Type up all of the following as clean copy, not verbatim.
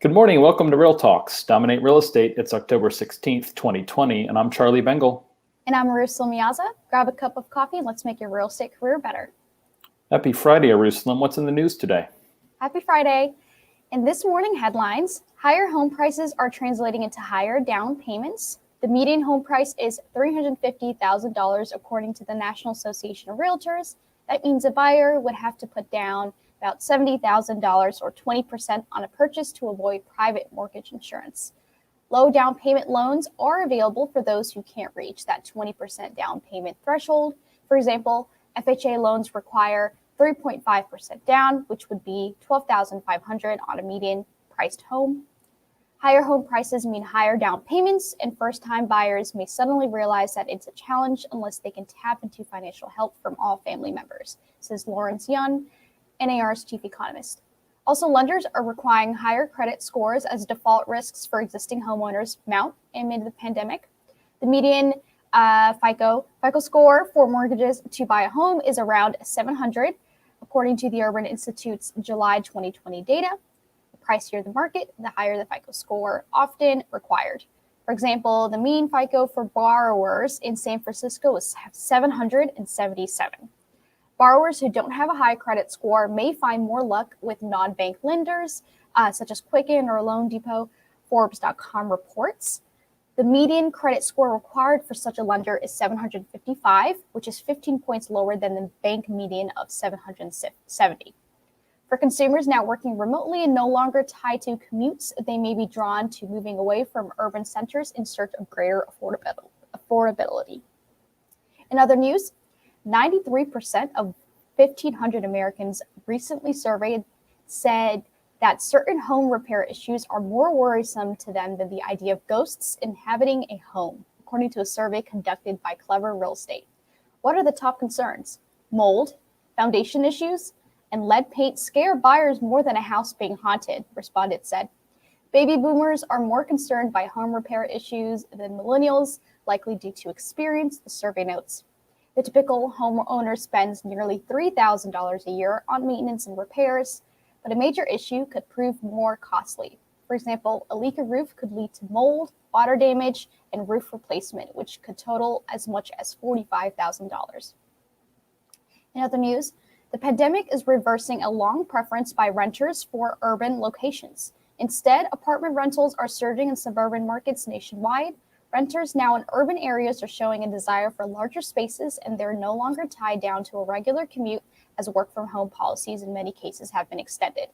Good morning. Welcome to Real Talks. Dominate Real Estate. It's October 16th, 2020, and I'm Charlie Bengel. And I'm Eyerusalem Meaza. Grab a cup of coffee and let's make your real estate career better. Happy Friday, Eyerusalem. What's in the news today? Happy Friday. In this morning headlines, higher home prices are translating into higher down payments. The median home price is $350,000 according to the National Association of Realtors. That means a buyer would have to put down about $70,000 or 20% on a purchase to avoid private mortgage insurance. Low down payment loans are available for those who can't reach that 20% down payment threshold. For example, FHA loans require 3.5% down, which would be $12,500 on a median priced home. Higher home prices mean higher down payments, and first-time buyers may suddenly realize that it's a challenge unless they can tap into financial help from all family members, says Lawrence Yun, NAR's chief economist. Also, lenders are requiring higher credit scores as default risks for existing homeowners mount amid the pandemic. The median FICO score for mortgages to buy a home is around 700, according to the Urban Institute's July 2020 data. The pricier the market, the higher the FICO score often required. For example, the mean FICO for borrowers in San Francisco is 777. Borrowers who don't have a high credit score may find more luck with non-bank lenders, such as Quicken or Loan Depot, Forbes.com reports. The median credit score required for such a lender is 755, which is 15 points lower than the bank median of 770. For consumers now working remotely and no longer tied to commutes, they may be drawn to moving away from urban centers in search of greater affordability. In other news, 93% of 1,500 Americans recently surveyed said that certain home repair issues are more worrisome to them than the idea of ghosts inhabiting a home, according to a survey conducted by Clever Real Estate. What are the top concerns? Mold, foundation issues, and lead paint scare buyers more than a house being haunted, respondents said. Baby boomers are more concerned by home repair issues than millennials, likely due to experience, the survey notes. The typical homeowner spends nearly $3,000 a year on maintenance and repairs, but a major issue could prove more costly. For example, a leaky roof could lead to mold, water damage, and roof replacement, which could total as much as $45,000. In other news, the pandemic is reversing a long preference by renters for urban locations. Instead, apartment rentals are surging in suburban markets nationwide. Renters now in urban areas are showing a desire for larger spaces, and they're no longer tied down to a regular commute as work-from-home policies in many cases have been extended.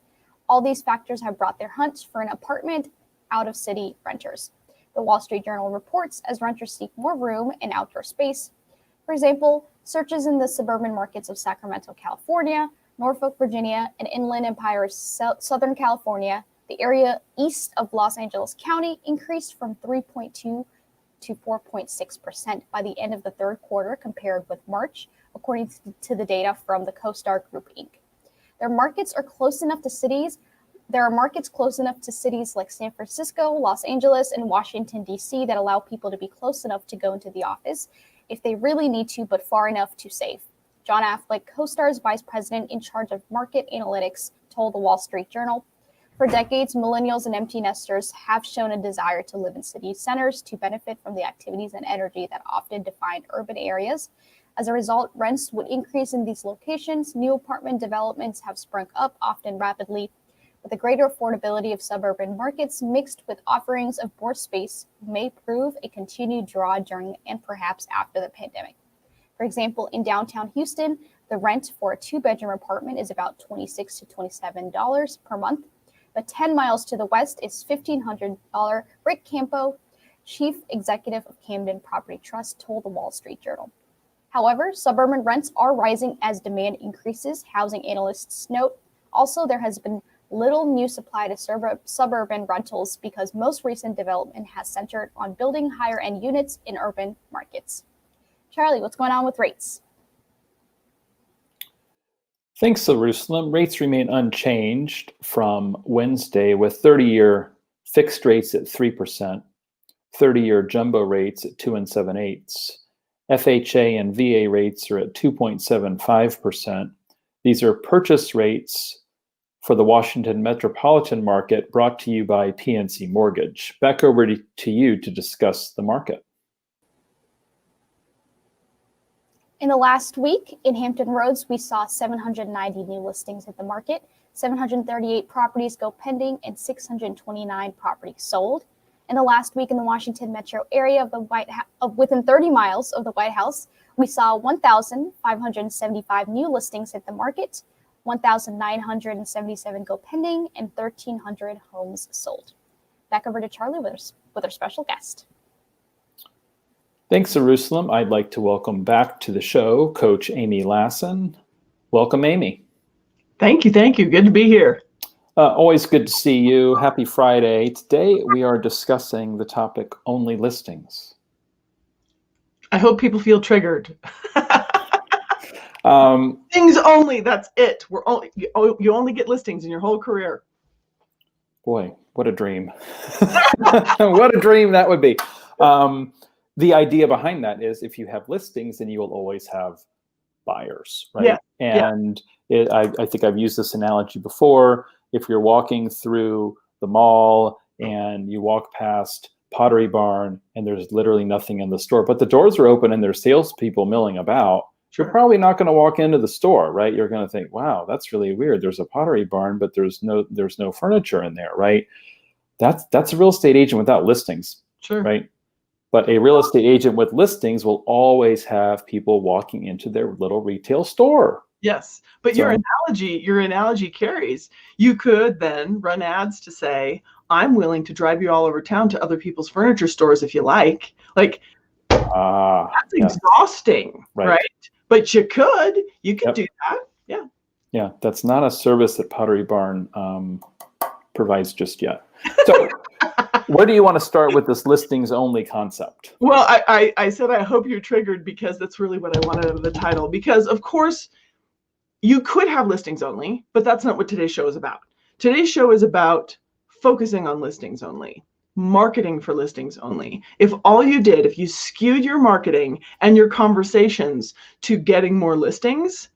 All these factors have brought their hunt for an apartment out-of-city renters. The Wall Street Journal reports as renters seek more room and outdoor space. For example, searches in the suburban markets of Sacramento, California, Norfolk, Virginia, and Inland Empire, Southern California, the area east of Los Angeles County, increased from 3.2 to 4.6% by the end of the third quarter compared with March, according to the data from the CoStar Group, Inc. There are markets close enough to cities like San Francisco, Los Angeles, and Washington, D.C. that allow people to be close enough to go into the office if they really need to, but far enough to save. John Affleck, CoStar's vice president in charge of market analytics, told the Wall Street Journal. For decades, millennials and empty nesters have shown a desire to live in city centers to benefit from the activities and energy that often define urban areas. As a result, rents would increase in these locations. New apartment developments have sprung up, often rapidly. But the greater affordability of suburban markets mixed with offerings of more space may prove a continued draw during and perhaps after the pandemic. For example, in downtown Houston, the rent for a two-bedroom apartment is about $26 to $27 per month. But 10 miles to the west is $1,500. Rick Campo, chief executive of Camden Property Trust, told the Wall Street Journal. However, suburban rents are rising as demand increases, housing analysts note. Also, there has been little new supply to suburban rentals because most recent development has centered on building higher-end units in urban markets. Charlie, what's going on with rates? Thanks, Eyerusalem. Rates remain unchanged from Wednesday, with 30-year fixed rates at 3%, 30-year jumbo rates at 2 7/8. FHA and VA rates are at 2.75%. These are purchase rates for the Washington metropolitan market, brought to you by PNC Mortgage. Back over to you to discuss the market. In the last week in Hampton Roads, we saw 790 new listings hit the market, 738 properties go pending, and 629 properties sold. In the last week in the Washington metro area of the within 30 miles of the White House, we saw 1,575 new listings hit the market, 1,977 go pending, and 1,300 homes sold. Back over to Charlie with our special guest. Thanks, Eyerusalem. I'd like to welcome back to the show Coach Amy Lassen. Welcome, Amy. Thank you. Good to be here. Always good to see you. Happy Friday. Today we are discussing the topic only listings. I hope people feel triggered. Things only, that's it. You only get listings in your whole career. Boy, what a dream. What a dream that would be. The idea behind that is if you have listings, then you will always have buyers, right? Yeah. And I think I've used this analogy before. If you're walking through the mall and you walk past Pottery Barn and there's literally nothing in the store, but the doors are open and there's salespeople milling about, you're probably not going to walk into the store, right? You're going to think, wow, that's really weird. There's a Pottery Barn, but there's no furniture in there, right? That's a real estate agent without listings, Sure. Right? But a real estate agent with listings will always have people walking into their little retail store. Yes, but your analogy carries. You could then run ads to say, I'm willing to drive you all over town to other people's furniture stores if you like. Like, that's exhausting, right? But you could do that. Yeah. Yeah, that's not a service that Pottery Barn provides just yet. So where do you want to start with this listings only concept? Well, I said I hope you're triggered because that's really what I wanted out of the title. Because, of course, you could have listings only, but that's not what today's show is about. Today's show is about focusing on listings only, marketing for listings only. If you skewed your marketing and your conversations to getting more listings,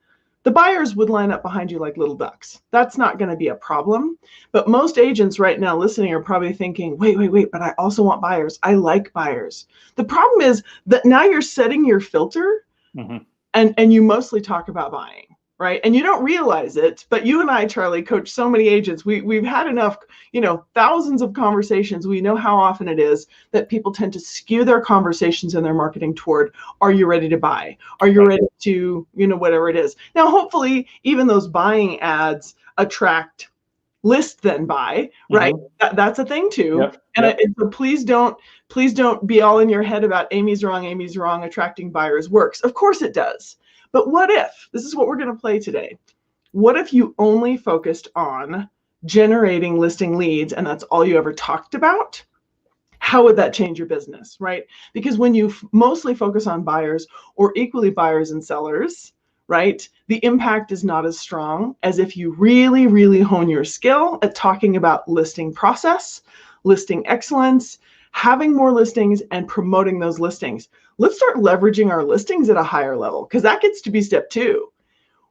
the buyers would line up behind you like little ducks. That's not going to be a problem. But most agents right now listening are probably thinking, wait, but I also want buyers. I like buyers. The problem is that now you're setting your filter and you mostly talk about buying, right? And you don't realize it, but you and I, Charlie, coach so many agents. We've had enough, thousands of conversations. We know how often it is that people tend to skew their conversations and their marketing toward, are you ready to buy? Are you ready to, whatever it is. Now, hopefully, even those buying ads attract list then buy, right? That's a thing too. And so please don't be all in your head about Amy's wrong, attracting buyers works. Of course it does. But what if, this is what we're going to play today, what if you only focused on generating listing leads and that's all you ever talked about? How would that change your business, right? Because when you mostly focus on buyers or equally buyers and sellers, right, the impact is not as strong as if you really, really hone your skill at talking about listing process, listing excellence, having more listings and promoting those listings. Let's start leveraging our listings at a higher level because that gets to be step 2.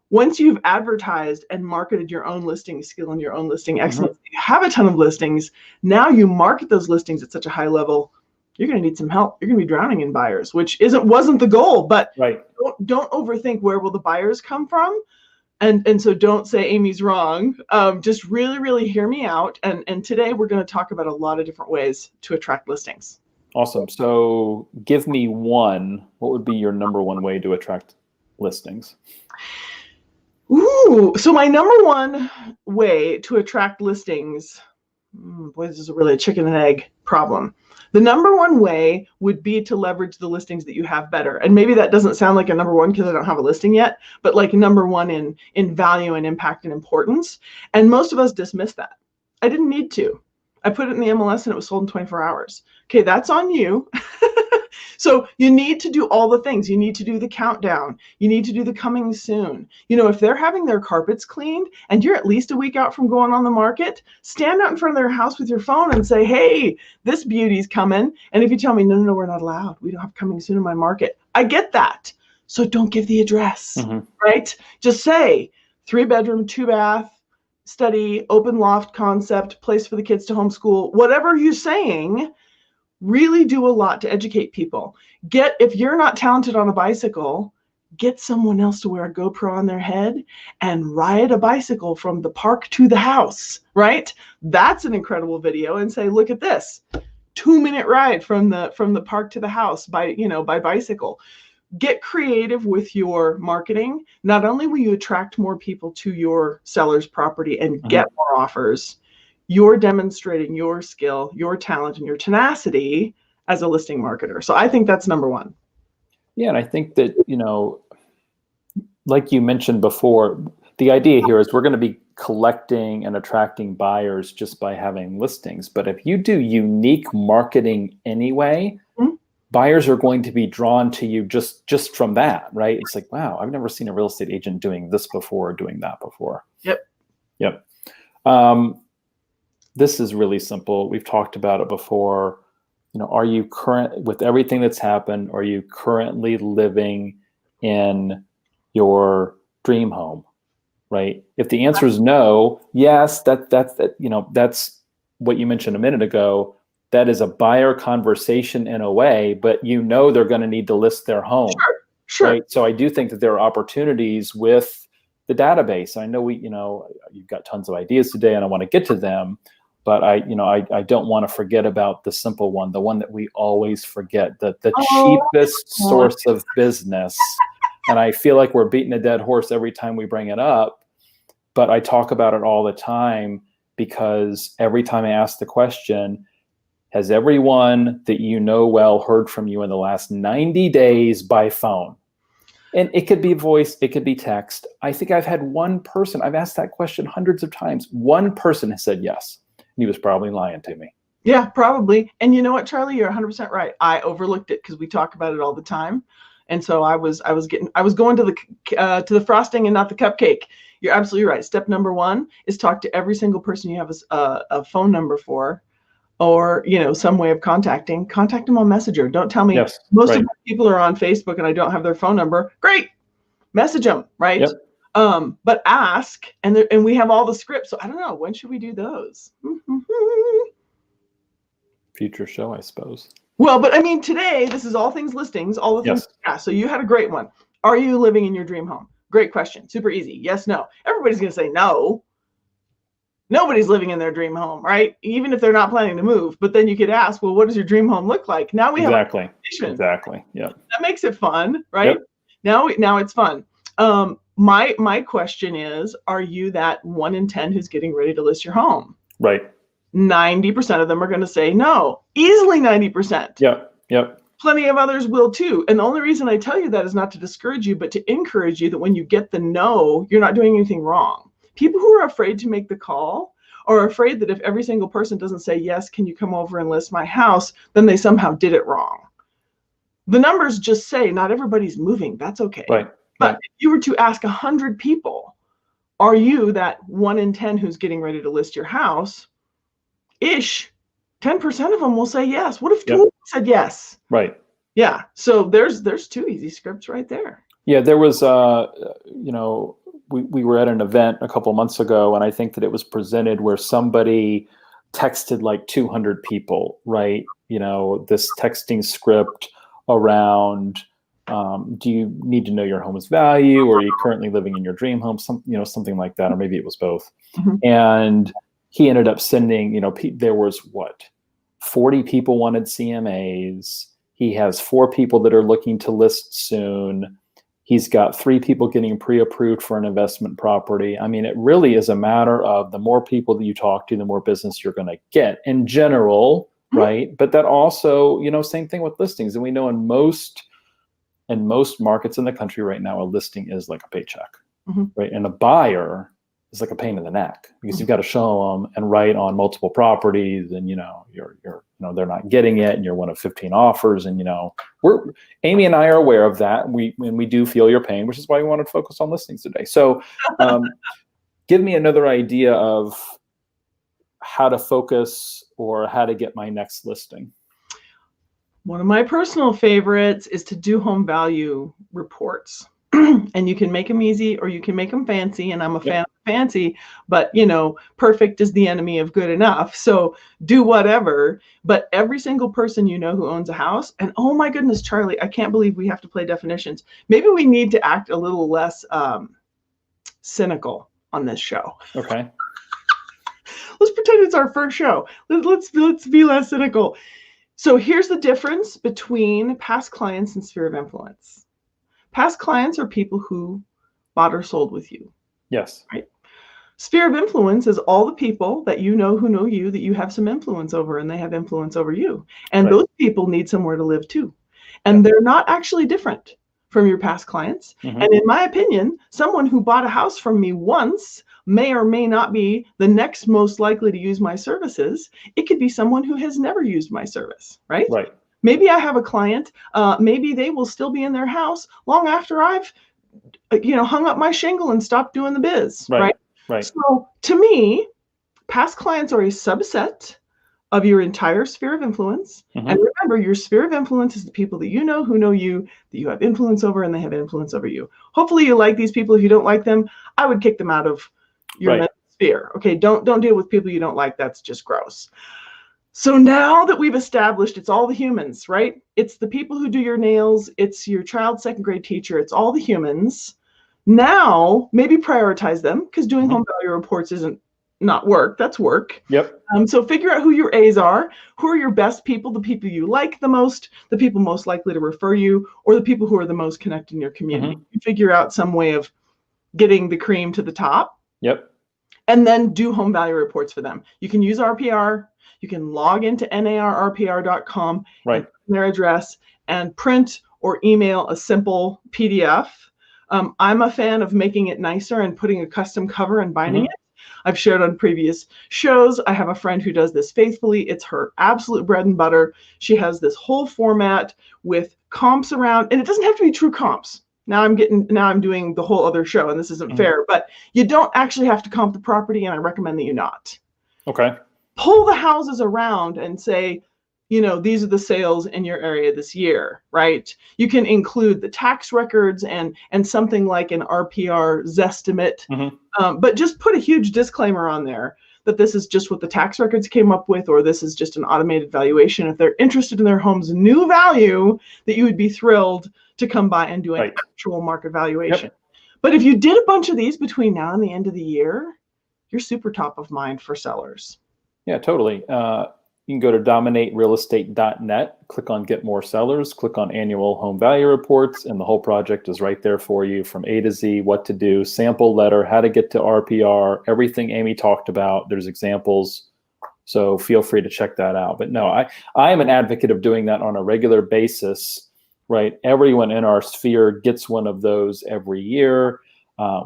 Once you've advertised and marketed your own listing skill and your own listing excellence, you have a ton of listings. Now you market those listings at such a high level, you're going to need some help. You're going to be drowning in buyers, which wasn't the goal, but don't overthink where will the buyers come from. And so don't say Amy's wrong. Just really, really hear me out. And today we're going to talk about a lot of different ways to attract listings. Awesome. So give me one. What would be your number one way to attract listings? Ooh, so my number one way to attract listings, this is really a chicken and egg problem. The number one way would be to leverage the listings that you have better. And maybe that doesn't sound like a number one because I don't have a listing yet, but like number one in value and impact and importance. And most of us dismiss that. I didn't need to. I put it in the MLS and it was sold in 24 hours. Okay, that's on you. So you need to do all the things. You need to do the countdown. You need to do the coming soon. If they're having their carpets cleaned and you're at least a week out from going on the market, stand out in front of their house with your phone and say, hey, this beauty's coming. And if you tell me, no, we're not allowed. We don't have coming soon in my market. I get that. So don't give the address, right? Just say 3-bedroom, 2-bath, study, open loft concept, place for the kids to homeschool, whatever you're saying, really do a lot to educate people. If you're not talented on a bicycle, get someone else to wear a GoPro on their head and ride a bicycle from the park to the house, right? That's an incredible video, and say, look at this 2-minute ride from the park to the house by bicycle. Get creative with your marketing. Not only will you attract more people to your seller's property and get more offers, you're demonstrating your skill, your talent, and your tenacity as a listing marketer. So I think that's number one. Yeah, and I think that, like you mentioned before, the idea here is we're going to be collecting and attracting buyers just by having listings. But if you do unique marketing anyway, buyers are going to be drawn to you just from that, right? It's like, wow, I've never seen a real estate agent doing this before, or doing that before. Yep. This is really simple. We've talked about it before. Are you current with everything that's happened? Are you currently living in your dream home, right? If the answer is no, yes, that's what you mentioned a minute ago. That is a buyer conversation in a way, but they're going to need to list their home. Sure. Right? So I do think that there are opportunities with the database. I know you've got tons of ideas today, and I want to get to them, but I don't want to forget about the simple one, the one that we always forget, the cheapest source of business. And I feel like we're beating a dead horse every time we bring it up, but I talk about it all the time because every time I ask the question, has everyone that you know well heard from you in the last 90 days by phone? And it could be voice, it could be text. I think I've had one person, I've asked that question hundreds of times. One person has said yes. And he was probably lying to me. Yeah, probably. And you know what, Charlie, you're 100% right. I overlooked it because we talk about it all the time. And so I was going to the frosting and not the cupcake. You're absolutely right. Step number one is talk to every single person you have a phone number for, or some way of contact them on Messenger. Don't tell me most of my people are on Facebook and I don't have their phone number. Great, message them, right? Yep. But ask, and we have all the scripts. So I don't know, when should we do those? Future show, I suppose. Well, but I mean, today this is all things listings, all the things. Yeah. So you had a great one. Are you living in your dream home? Great question. Super easy. Yes, no. Everybody's going to say no. Nobody's living in their dream home, right? Even if they're not planning to move. But then you could ask, well, what does your dream home look like? Now we have exactly. Yeah. That makes it fun, right? Yep. Now it's fun. My question is, are you that 1 in 10 who's getting ready to list your home? Right. 90% of them are going to say no. Easily 90%. Yep. Plenty of others will too. And the only reason I tell you that is not to discourage you, but to encourage you that when you get the no, you're not doing anything wrong. People who are afraid to make the call are afraid that if every single person doesn't say, yes, can you come over and list my house, then they somehow did it wrong. The numbers just say not everybody's moving. That's okay. Right. But if you were to ask 100 people, are you that 1 in 10 who's getting ready to list your house? Ish, 10% of them will say yes. What if 2 said yes? Right. Yeah. So there's 2 easy scripts right there. Yeah, there was, we were at an event a couple of months ago, and I think that it was presented where somebody texted like 200 people, right? This texting script around, do you need to know your home's value, or are you currently living in your dream home? Something like that, or maybe it was both. And he ended up sending, there was 40 people wanted CMAs. He has 4 people that are looking to list soon. He's got 3 people getting pre-approved for an investment property. I mean, it really is a matter of the more people that you talk to, the more business you're going to get in general, right? But that also, same thing with listings. And we know in most markets in the country right now, a listing is like a paycheck, right? And a buyer is like a pain in the neck because you've got to show them and write on multiple properties, and they're not getting it, and you're one of 15 offers, and Amy and I are aware of that. We do feel your pain, which is why we wanted to focus on listings today. So give me another idea of how to focus or how to get my next listing. One of my personal favorites is to do home value reports. and you can make them easy or you can make them fancy. And I'm a fan of fancy, but perfect is the enemy of good enough. So do whatever. But every single person who owns a house, and oh my goodness, Charlie, I can't believe we have to play definitions. Maybe we need to act a little less cynical on this show. Okay. Let's pretend it's our first show. Let's be less cynical. So here's the difference between past clients and sphere of influence. Past clients are people who bought or sold with you. Yes. Right. Sphere of influence is all the people that who know you, that you have some influence over, and they have influence over you. And those people need somewhere to live too. And they're not actually different from your past clients. And in my opinion, someone who bought a house from me once may or may not be the next most likely to use my services. It could be someone who has never used my service, right? Right. Maybe I have a client, maybe they will still be in their house long after I've, hung up my shingle and stopped doing the biz, right? Right. So to me, past clients are a subset of your entire sphere of influence. And remember, your sphere of influence is the people that who know you, that you have influence over, and they have influence over you. Hopefully you like these people. If you don't like them, I would kick them out of your mental sphere. Okay, don't deal with people you don't like. That's just gross. So now that we've established it's all the humans, right? It's the people who do your nails. It's your child's second grade teacher. It's all the humans. Now, maybe prioritize them, because doing home value reports isn't not work. That's work. Yep. So figure out who your A's are, who are your best people, the people you like the most, the people most likely to refer you, or the people who are the most connected in your community. You figure out some way of getting the cream to the top. Yep. And then do home value reports for them. You can use RPR. You can log into narrpr.com, their address, and print or email a simple PDF. I'm a fan of making it nicer and putting a custom cover and binding it. I've shared on previous shows. I have a friend who does this faithfully. It's her absolute bread and butter. She has this whole format with comps around, and it doesn't have to be true comps. Now I'm doing the whole other show, and this isn't fair, but you don't actually have to comp the property, and I recommend that you not. Okay. Pull the houses around and say, these are the sales in your area this year, right? You can include the tax records and something like an RPR Zestimate, but just put a huge disclaimer on there that this is just what the tax records came up with, or this is just an automated valuation. If they're interested in their home's new value, that you would be thrilled to come by and do an actual market valuation. But if you did a bunch of these between now and the end of the year, you're super top of mind for sellers. Yeah, totally. You can go to dominaterealestate.net, click on Get More Sellers, click on Annual Home Value Reports, and the whole project is right there for you from A to Z, what to do, sample letter, how to get to RPR, everything Amy talked about. There's examples, so feel free to check that out. But no, I am an advocate of doing that on a regular basis, right? Everyone in our sphere gets one of those every year.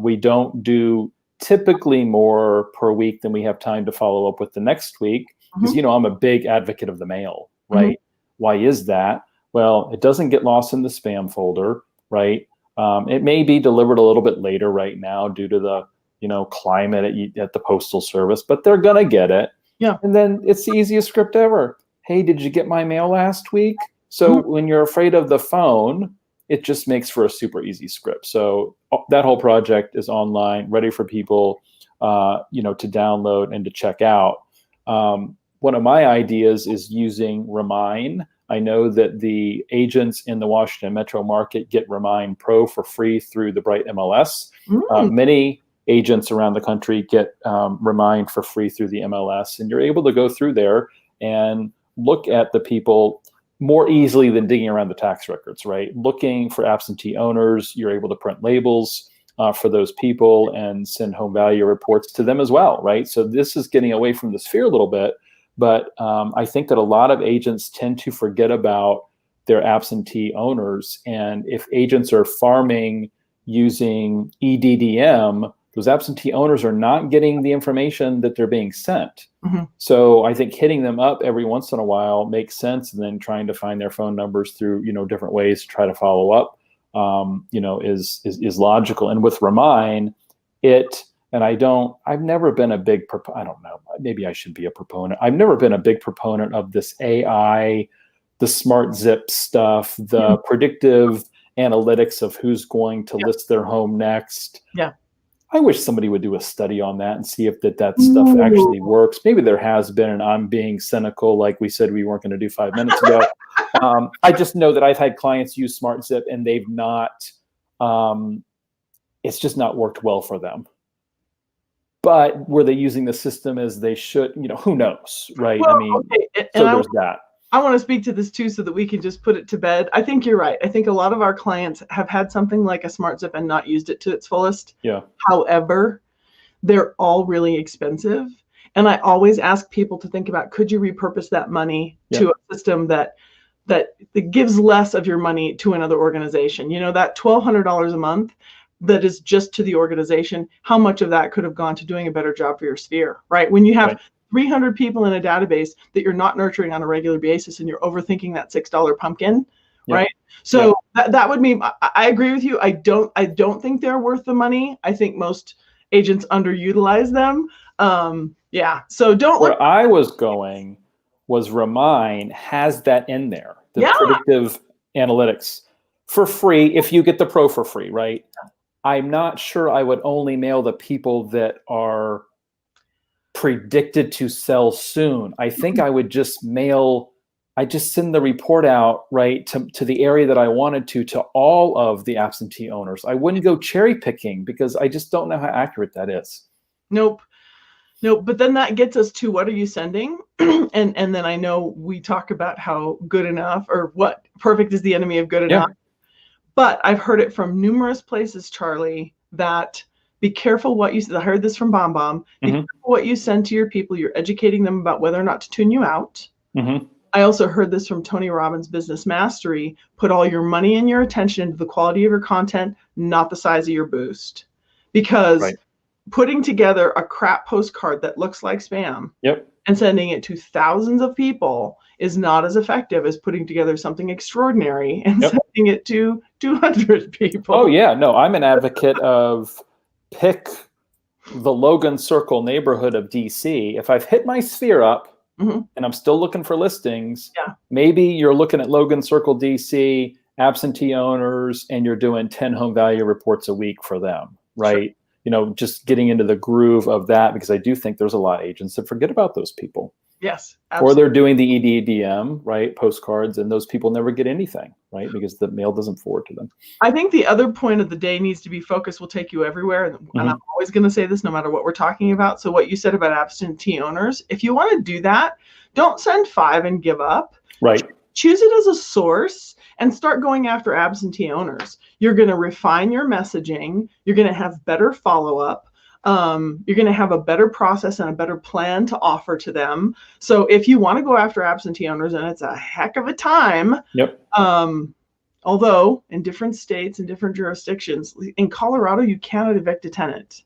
We don't do typically more per week than we have time to follow up with the next week. Because, I'm a big advocate of the mail, right? Why is that? Well, it doesn't get lost in the spam folder, right? It may be delivered a little bit later right now due to the, climate at the Postal Service, but they're going to get it. Yeah. And then it's the easiest script ever. Hey, did you get my mail last week? So when you're afraid of the phone, it just makes for a super easy script. So that whole project is online, ready for people, to download and to check out. One of my ideas is using Remind. I know that the agents in the Washington metro market get Remind Pro for free through the Bright MLS. Many agents around the country get Remind for free through the MLS, and you're able to go through there and look at the people more easily than digging around the tax records, right? Looking for absentee owners, you're able to print labels for those people and send home value reports to them as well, right? So this is getting away from the sphere a little bit, but I think that a lot of agents tend to forget about their absentee owners. And if agents are farming using EDDM, those absentee owners are not getting the information that they're being sent. So I think hitting them up every once in a while makes sense, and then trying to find their phone numbers through different ways to try to follow up is logical. And with Remind, I've never been a big I don't know, maybe I should be a proponent. I've never been a big proponent of this AI, the smart zip stuff, the predictive analytics of who's going to list their home next. Yeah. I wish somebody would do a study on that and see if that stuff actually works. Maybe there has been, and I'm being cynical, like we said we weren't going to do 5 minutes ago. I just know that I've had clients use SmartZip and they've not, it's just not worked well for them. But were they using the system as they should? Who knows, right? Well, I mean, okay. so there's that. I want to speak to this too so that we can just put it to bed. I think you're right. I think a lot of our clients have had something like a SmartZip and not used it to its fullest. Yeah. However, they're all really expensive. And I always ask people to think about, could you repurpose that money to a system that gives less of your money to another organization? That $1,200 a month that is just to the organization, how much of that could have gone to doing a better job for your sphere, right? When you have 300 people in a database that you're not nurturing on a regular basis and you're overthinking that $6 pumpkin, right? So that would mean, I agree with you. I don't think they're worth the money. I think most agents underutilize them. So don't. Where I was going was Remind has that in there, the predictive analytics for free if you get the pro for free, right? I'm not sure I would only mail the people that are predicted to sell soon. I think I would just send the report out, right, to the area that I wanted to all of the absentee owners. I wouldn't go cherry picking because I just don't know how accurate that is. Nope. But then that gets us to, what are you sending? and then I know we talk about how good enough, or what perfect is the enemy of good enough. But I've heard it from numerous places, Charlie, that be careful what you, I heard this from BombBomb, be careful what you send to your people. You're educating them about whether or not to tune you out. I also heard this from Tony Robbins' Business Mastery. Put all your money and your attention into the quality of your content, not the size of your boost. Because putting together a crap postcard that looks like spam and sending it to thousands of people is not as effective as putting together something extraordinary and sending it to 200 people. Oh, yeah. No, I'm an advocate of pick the Logan Circle neighborhood of DC. If I've hit my sphere up and I'm still looking for listings, maybe you're looking at Logan Circle DC, absentee owners, and you're doing 10 home value reports a week for them, right? Just getting into the groove of that, because I do think there's a lot of agents that forget about those people. Yes, absolutely. Or they're doing the EDDM, right, postcards, and those people never get anything, right, because the mail doesn't forward to them. I think the other point of the day needs to be focus will take you everywhere. And I'm always going to say this no matter what we're talking about. So what you said about absentee owners, if you want to do that, don't send 5 and give up. Right. Choose it as a source and start going after absentee owners. You're going to refine your messaging. You're going to have better follow-up. You're going to have a better process and a better plan to offer to them. So if you want to go after absentee owners, and it's a heck of a time, although in different states and different jurisdictions, in Colorado, you cannot evict a tenant.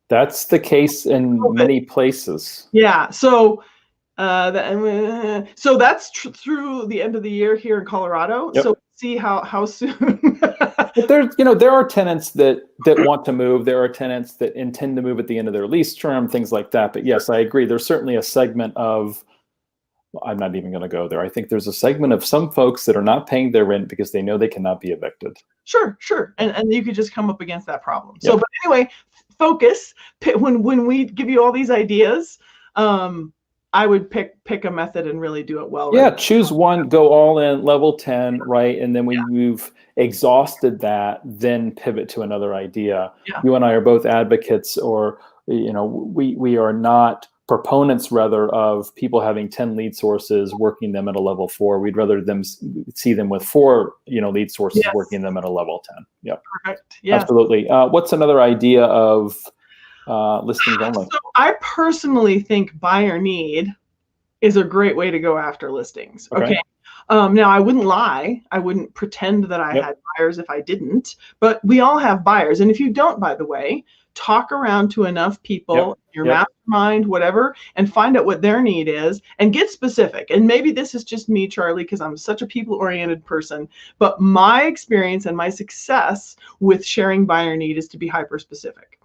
That's the case in many places. Yeah. So that's through the end of the year here in Colorado. So see how soon. But there are tenants that want to move. There are tenants that intend to move at the end of their lease term, things like that. But yes, I agree. There's certainly a segment of, I'm not even going to go there. I think there's a segment of some folks that are not paying their rent because they know they cannot be evicted. Sure. And you could just come up against that problem. So, but anyway, focus. When we give you all these ideas, I would pick a method and really do it well. Yeah, choose one, go all in, level 10, right? And then when you've exhausted that, then pivot to another idea. Yeah. You and I are both advocates, or we are not proponents, rather, of people having 10 lead sources, working them at a level 4. We'd rather them see them with 4 lead sources, working them at a level 10. Yeah, perfect. Yeah, absolutely. What's another idea of listings only? So I personally think buyer need is a great way to go after listings. Okay. Now I wouldn't lie. I wouldn't pretend that I had buyers if I didn't, but we all have buyers. And if you don't, by the way, talk around to enough people, your mastermind, whatever, and find out what their need is and get specific. And maybe this is just me, Charlie, because I'm such a people-oriented person, but my experience and my success with sharing buyer need is to be hyper-specific.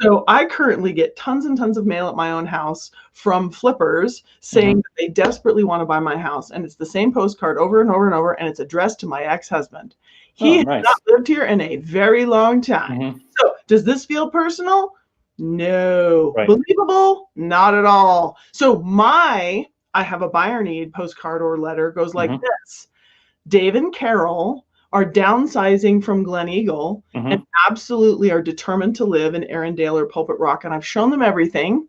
So I currently get tons and tons of mail at my own house from flippers saying that they desperately want to buy my house. And it's the same postcard over and over and over, and it's addressed to my ex-husband. He Oh, has nice. not lived here in a very long time. Mhm. So does this feel personal? No. Right. Believable? Not at all. So my I have a buyer need postcard or letter goes like Mhm. this. Dave and Carol are downsizing from Glen Eagle and Mhm. absolutely are determined to live in Arendelle or Pulpit Rock. And I've shown them everything.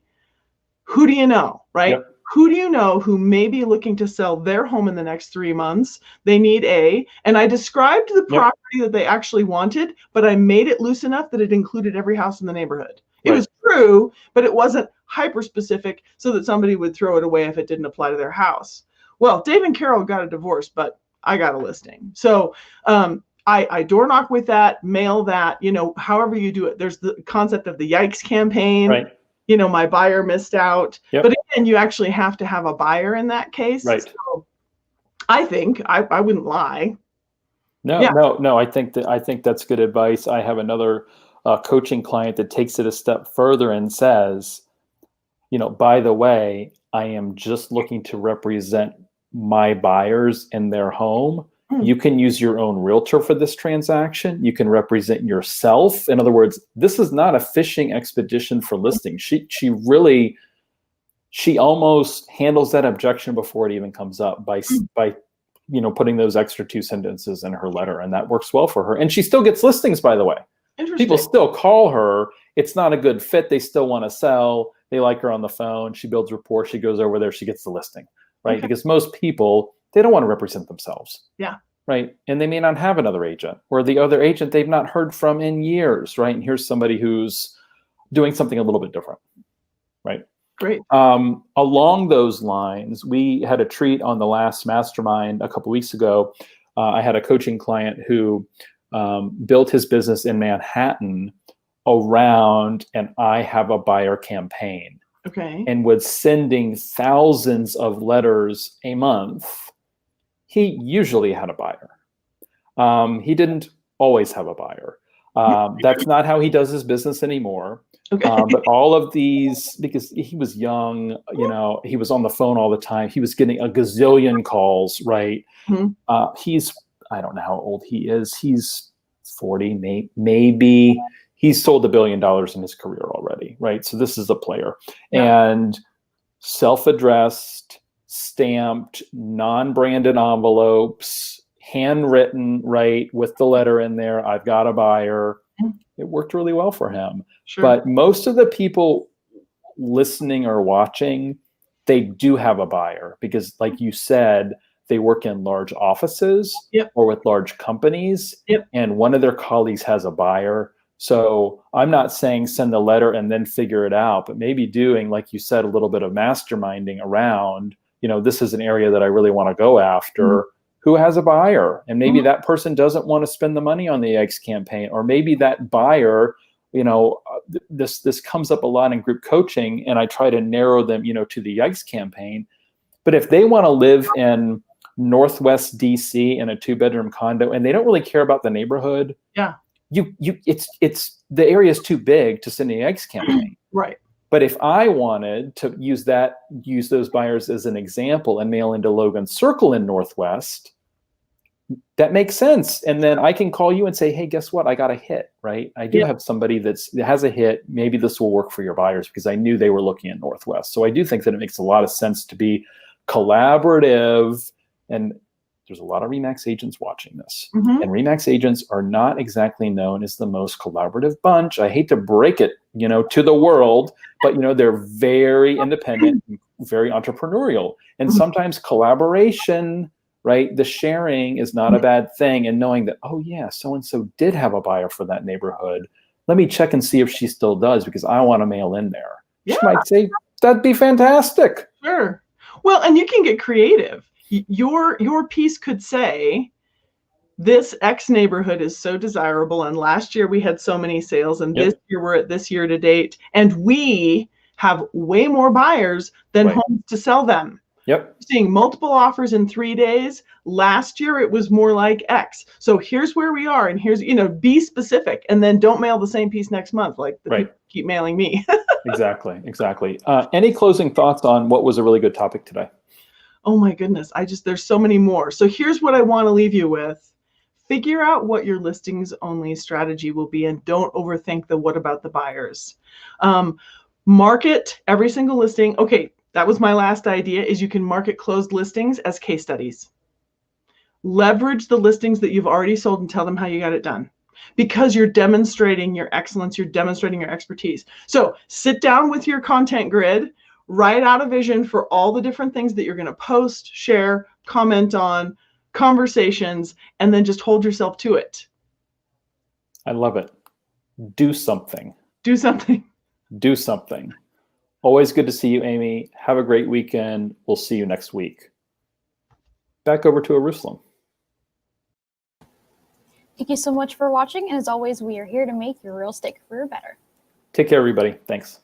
Who do you know, right? Yep. Who do you know who may be looking to sell their home in the next 3 months? They need and I described the Yep. property that they actually wanted, but I made it loose enough that it included every house in the neighborhood. It Right. was true, but it wasn't hyper specific so that somebody would throw it away if it didn't apply to their house. Well, Dave and Carol got a divorce, but I got a listing. So I door knock with that, mail that, however you do it. There's the concept of the yikes campaign. Right. My buyer missed out. Yep. But again, you actually have to have a buyer in that case. Right. So I think I wouldn't lie. No, Yeah. no. I think that's good advice. I have another coaching client that takes it a step further and says, by the way, I am just looking to represent my buyers in their home. You can use your own realtor for this transaction. You can represent yourself. In other words, this is not a fishing expedition for listings. She almost handles that objection before it even comes up by putting those extra 2 sentences in her letter, and that works well for her. And she still gets listings, by the way. Interesting. People still call her. It's not a good fit. They still want to sell. They like her on the phone. She builds rapport. She goes over there. She gets the listing, right? Okay. Because most people, they don't want to represent themselves. Yeah. Right. And they may not have another agent, or the other agent they've not heard from in years, right? And here's somebody who's doing something a little bit different, right? Great. Along those lines, we had a treat on the last mastermind a couple weeks ago. I had a coaching client who built his business in Manhattan around an I have a buyer campaign. Okay. And was sending thousands of letters a month. He usually had a buyer. He didn't always have a buyer. That's not how he does his business anymore. Okay. But all of these, because he was young, he was on the phone all the time. He was getting a gazillion calls, right? Mm-hmm. I don't know how old he is. He's 40, maybe. He's sold $1 billion in his career already, right? So this is a player. Yeah. And self-addressed, stamped, non-branded envelopes, handwritten, right, with the letter in there, I've got a buyer. It worked really well for him. Sure. But most of the people listening or watching, they do have a buyer because, like you said, they work in large offices. Yep. Or with large companies. Yep. And one of their colleagues has a buyer. So I'm not saying send the letter and then figure it out, but maybe doing, like you said, a little bit of masterminding around, this is an area that I really want to go after. Mm-hmm. Who has a buyer? And maybe that person doesn't want to spend the money on the eggs campaign, or maybe that buyer, this comes up a lot in group coaching, and I try to narrow them, to the eggs campaign. But if they want to live in Northwest DC in a 2-bedroom condo and they don't really care about the neighborhood, yeah, it's the area is too big to send the eggs campaign. Right. But if I wanted to use those buyers as an example and mail into Logan Circle in Northwest, that makes sense. And then I can call you and say, hey, guess what? I got a hit, right? I do have somebody that has a hit. Maybe this will work for your buyers because I knew they were looking at Northwest. So I do think that it makes a lot of sense to be collaborative. And there's a lot of RE/MAX agents watching this. Mm-hmm. And RE/MAX agents are not exactly known as the most collaborative bunch. I hate to break it, to the world, but, they're very independent, very entrepreneurial. And sometimes collaboration, right? The sharing is not a bad thing. And knowing that, oh yeah, so-and-so did have a buyer for that neighborhood. Let me check and see if she still does because I want to mail in there. Yeah. She might say, that'd be fantastic. Sure. Well, and you can get creative. Your piece could say, this X neighborhood is so desirable, and last year we had so many sales, and this year we're at this year to date, and we have way more buyers than homes to sell them. Yep. Seeing multiple offers in 3 days. Last year it was more like X. So here's where we are, and here's, be specific, and then don't mail the same piece next month like the people keep mailing me. Exactly. Any closing thoughts on what was a really good topic today? Oh my goodness. There's so many more. So here's what I want to leave you with. figure out what your listings only strategy will be, and don't overthink the what about the buyers. Market every single listing. Okay, that was my last idea, is you can market closed listings as case studies. Leverage the listings that you've already sold and tell them how you got it done, because you're demonstrating your excellence, you're demonstrating your expertise. So sit down with your content grid, write out a vision for all the different things that you're going to post, share, comment on, conversations, and then just hold yourself to it. I love it. Do something. Do something. Do something. Always good to see you, Amy. Have a great weekend. We'll see you next week. Back over to Eyerusalem. Thank you so much for watching. And as always, we are here to make your real estate career better. Take care, everybody. Thanks.